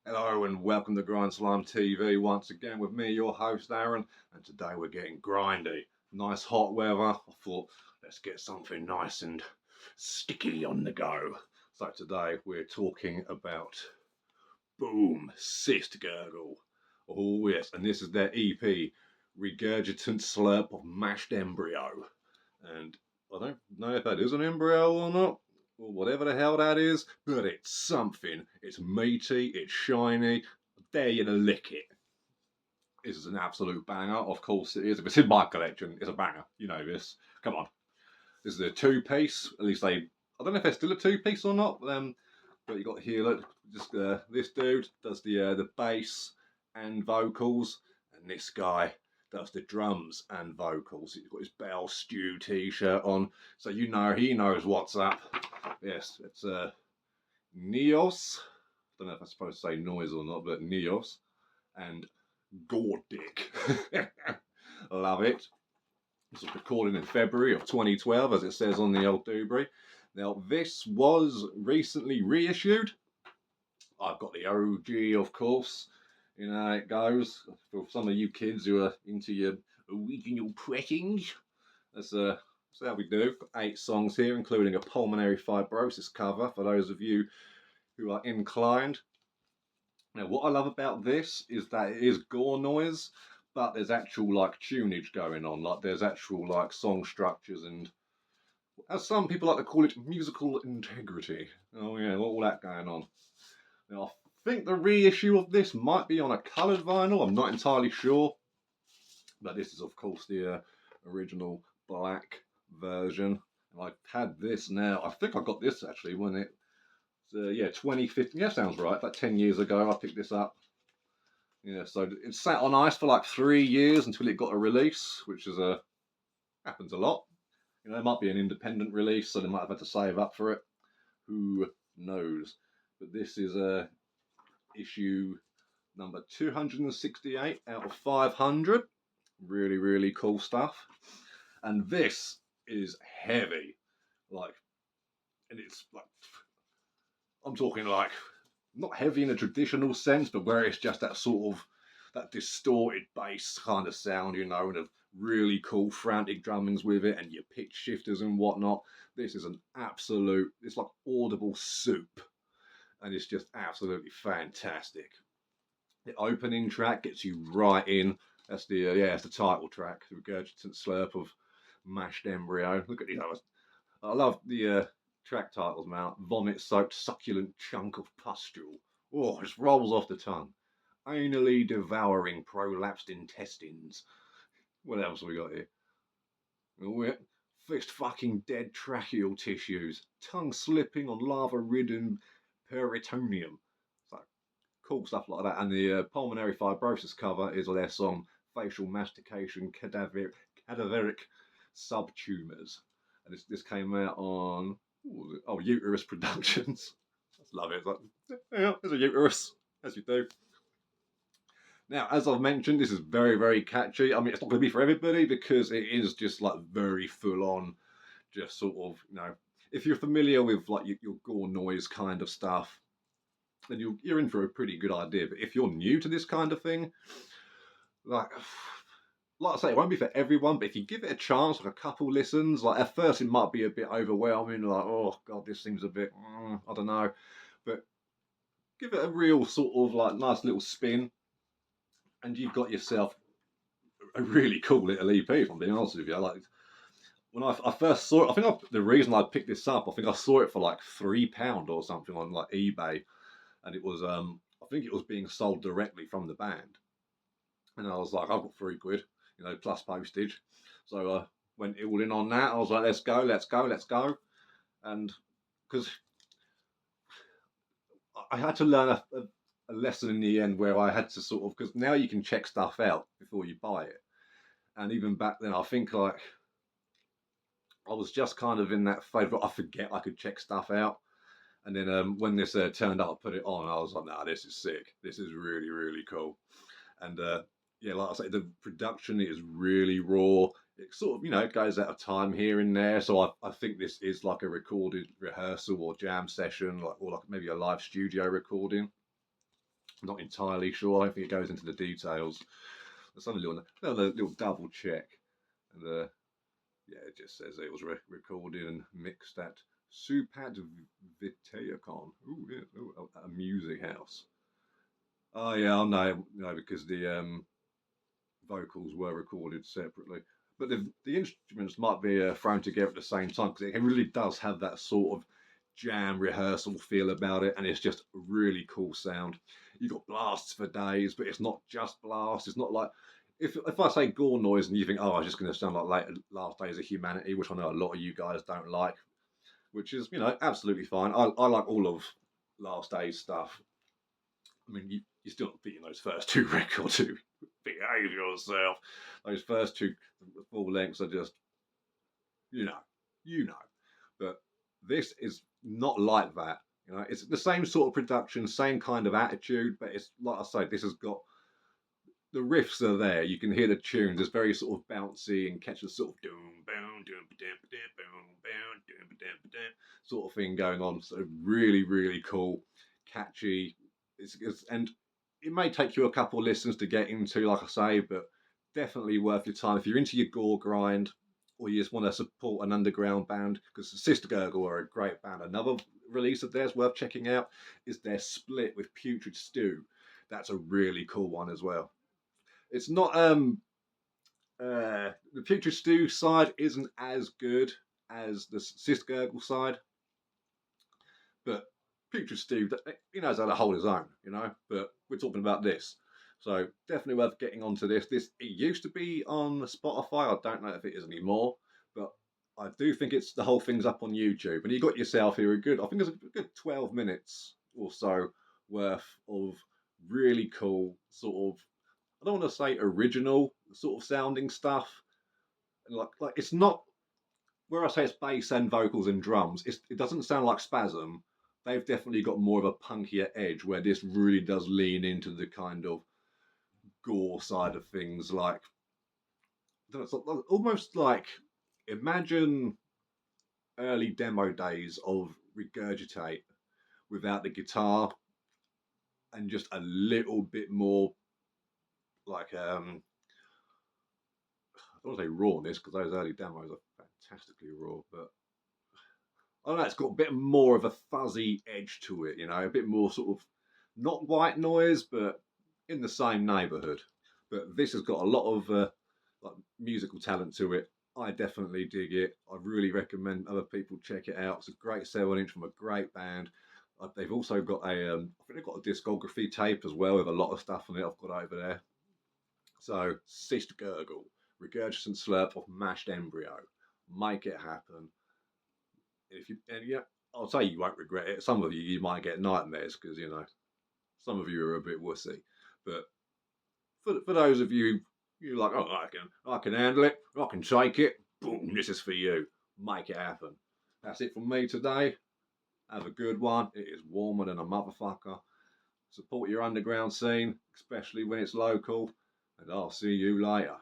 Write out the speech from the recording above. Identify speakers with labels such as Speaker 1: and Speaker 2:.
Speaker 1: Hello and welcome to Grind Slime TV once again with me, your host Aaron, and today we're getting grindy. Nice hot weather. I thought let's get something nice and sticky on the go. So today we're talking about boom, Cystgurgle. Oh yes, and this is their EP, Regurgitant Slurp of Mashed Embryo. And I don't know if that is an embryo or not, or whatever the hell that is, but it's something. It's meaty, it's shiny. I dare you to lick it. This is an absolute banger. Of course it is. If it's in my collection, it's a banger. You know this. Come on. This is a two-piece. At least they. I don't know if they're still a two-piece or not. But you got here. Look, just this dude does the bass and vocals, and this guy does the drums and vocals. He's got his Bell Stew t-shirt on, so you know he knows what's up. Yes, it's Neos. I don't know if I'm supposed to say noise or not, but Neos and Gordick. Love it. This was recorded in February of 2012, as it says on the old Dubry. Now, this was recently reissued. I've got the OG, of course. You know how it goes. For some of you kids who are into your original pressings, that's how we do. Got 8 songs here, including a pulmonary fibrosis cover for those of you who are inclined. Now, what I love about this is that it is gore noise, but there's actual like tunage going on. Like there's actual like song structures and, as some people like to call it, musical integrity. Oh yeah, all that going on. Now, I think the reissue of this might be on a coloured vinyl. I'm not entirely sure, but this is of course the original black version. And I've had this now. I think I got this actually when it, yeah, 2015. Yeah, sounds right. About 10 years ago, I picked this up. Yeah, so it sat on ice for like 3 years until it got a release, which is happens a lot. You know, it might be an independent release, so they might have had to save up for it. Who knows? But this is issue number 268 out of 500. Really, really cool stuff. And this is heavy. Like, and it's like, I'm talking like, not heavy in a traditional sense, but where it's just that sort of, that distorted bass kind of sound, you know, and of really cool frantic drummings with it and your pitch shifters and whatnot. This is an absolute, it's like audible soup. And it's just absolutely fantastic. The opening track gets you right in. That's the yeah, it's the title track, the Regurgitant Slurp of Mashed Embryo. Look at these others. I love the track titles, man. Vomit-soaked succulent chunk of pustule. Oh, it just rolls off the tongue. Anally devouring prolapsed intestines. What else have we got here? Oh, yeah. Fist fucking dead tracheal tissues. Tongue slipping on lava-ridden peritoneum. It's like cool stuff like that. And the pulmonary fibrosis cover is their song Facial Mastication Cadaveric Subtumors. And this came out on Uterus Productions. I just love it. It's like, yeah, there's a uterus, as you do. Now, as I've mentioned, this is very, very catchy. I mean, it's not going to be for everybody because it is just like very full on, just sort of, you know, if you're familiar with like your gore noise kind of stuff, then you're in for a pretty good idea. But if you're new to this kind of thing, like, like I say, it won't be for everyone, but if you give it a chance, like a couple listens, like at first it might be a bit overwhelming, like, oh God, this seems a bit, I don't know. But give it a real sort of like nice little spin, and you've got yourself a really cool little EP, if I'm being honest with you. Like, when I first saw it, the reason I picked this up, I think I saw it for like £3 or something on like eBay, and it was I think it was being sold directly from the band, and I was like, I've got £3, you know, plus postage, so I went all in on that. I was like, let's go, let's go, let's go, and because I had to learn a lesson in the end where I had to sort of, because now you can check stuff out before you buy it, and even back then I think like I was just kind of in that phase where I forget I could check stuff out. And then when this turned up, I put it on. I was like, "Nah, this is sick. This is really, really cool." And yeah, like I say, the production is really raw. It sort of, you know, it goes out of time here and there. So I think this is like a recorded rehearsal or jam session, like or like maybe a live studio recording. I'm not entirely sure. I don't think it goes into the details. There's some little double check, and yeah, it just says it was recorded and mixed at Supat Viteacon. Ooh, yeah, ooh, a music house. Oh yeah, I know, because the vocals were recorded separately. But the instruments might be thrown together at the same time, because it really does have that sort of jam rehearsal feel about it, and it's just a really cool sound. You got blasts for days, but it's not just blasts. It's not like if I say gore noise and you think, oh, it's just going to sound like Last Days of Humanity, which I know a lot of you guys don't like, which is absolutely fine. I like all of Last Days stuff. I mean, you still not beating those first two records. To behave yourself. Those first two full lengths are just, you know. But this is not like that. It's the same sort of production, same kind of attitude, but it's like I say, this has got the riffs are there. You can hear the tunes. It's very sort of bouncy and catches sort of sort of thing going on. So really, really cool, catchy. And it may take you a couple of listens to get into, like I say, but definitely worth your time if you're into your gore grind, or you just want to support an underground band, because Cystgurgle are a great band. Another release of theirs worth checking out is their split with Putrid Stew. That's a really cool one as well. It's not the Putrid Stew side isn't as good as the Cystgurgle side, but Putrid Stew, he knows how to hold his own, But we're talking about this, so definitely worth getting onto this. It used to be on Spotify. I don't know if it is anymore, but I do think the whole thing's up on YouTube, and you got yourself here I think it's a good 12 minutes or so worth of really cool sort of, I don't want to say original sort of sounding stuff. Like it's not, where I say it's bass and vocals and drums, it doesn't sound like Spasm. They've definitely got more of a punkier edge, where this really does lean into the kind of gore side of things. Like, it's almost like, imagine early demo days of Regurgitate without the guitar, and just a little bit more like I don't want to say rawness, because those early demos are fantastically raw, but I don't know, it's got a bit more of a fuzzy edge to it, a bit more sort of, not white noise, but in the same neighbourhood. But this has got a lot of like musical talent to it. I definitely dig it. I really recommend other people check it out. It's a great 7-inch from a great band. They've also got I think they've got a discography tape as well with a lot of stuff on it I've got over there. So, Cystgurgle, Regurgitant Slurp of Mashed Embryo. Make it happen. I'll say you won't regret it. Some of you might get nightmares, because some of you are a bit wussy. But for those of you, you're like, oh, I can handle it. I can take it. Boom, this is for you. Make it happen. That's it from me today. Have a good one. It is warmer than a motherfucker. Support your underground scene, especially when it's local. And I'll see you later.